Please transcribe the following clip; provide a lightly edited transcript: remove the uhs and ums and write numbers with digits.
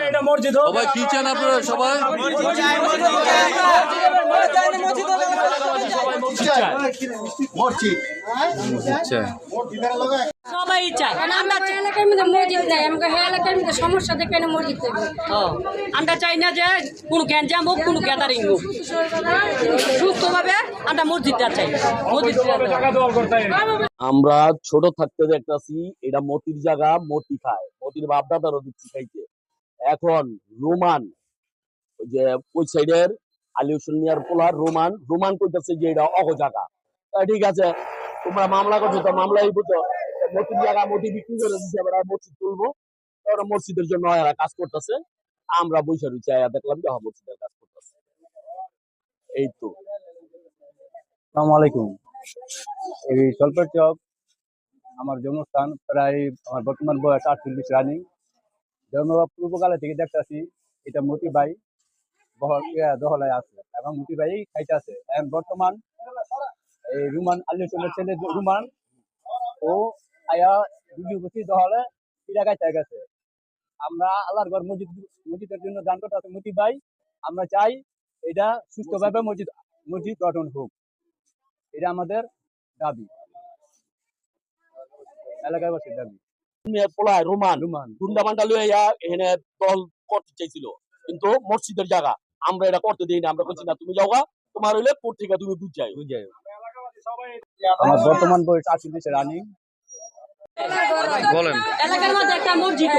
এটা মসজিদ সবাই কি চান আপনারা সবাই? সবাই চায় আমরা এলাকার মধ্যে মসজিদ নাই, আমাকে এলাকার মধ্যে সমস্যা দেখে মসজিদ থাকবে। আমরা চাই না যে কোনো গ্যাঞ্জাম হোক, কোনো গ্যাদারিং হোক, সুস্থভাবে আমরা মসজিদটা চাই। আমরা ছোট থাকতে দেখতেছি এটা মতির জায়গা, মতি খায়, মতির বাপ দাদারও দিচ্ছি খাইতে। এখন রোমান ওই যে ওই সাইডের আলী হোসেন মিয়ার পোলার রোমান রোমান কইতেছে যে এটা অগ জায়গা। ঠিক আছে, তোমরা মামলা করছো তো মামলাই বুঝো, মতির জায়গা মতি বিক্রি করে দিচ্ছে, এবার মসজিদ তুলবো, ওরা মসজিদের জন্য এরা কাজ করতেছে। আমরা বৈশা রয়েছি, দেখলাম যে মসজিদের কাজ করতেছে। এই তো। আসসালামু আলাইকুম। এই সল্পের চক আমার জন্মস্থান, প্রায় আমার বর্তমান বয়স 48 রানিং। জন্ম পূর্বকালে থেকে দেখতেছি এটা মতিবাই দহলায় আছে এবং মতিবাই খাইতে আছে। এখন বর্তমান এই রুমান আলী হোসেনের ছেলে রুমান ও আয়া দুই বছর দহলে এটা খাইতে গেছে। আমরা আল্লাহর ঘর মসজিদের জন্য দান করতে আছে মতিবাই। আমরা চাই এটা সুস্থভাবে মসজিদ গঠন হোক, এটা আমাদের দাবি, এলাকায় বসে দাবি। পোলায় রোমান গুন্ডা মান্ডা লইয়া এখানে দল করতে চাইছিল, কিন্তু মসজিদের জায়গা আমরা এটা করতে দিই না। আমরা বলছি না, তুমি যাওগা, তোমার হইলে পত্রিকা তুমি বুঝাই। আমার বর্তমান বয়স 48 রানিং। এলাকার মধ্যে একটা মসজিদ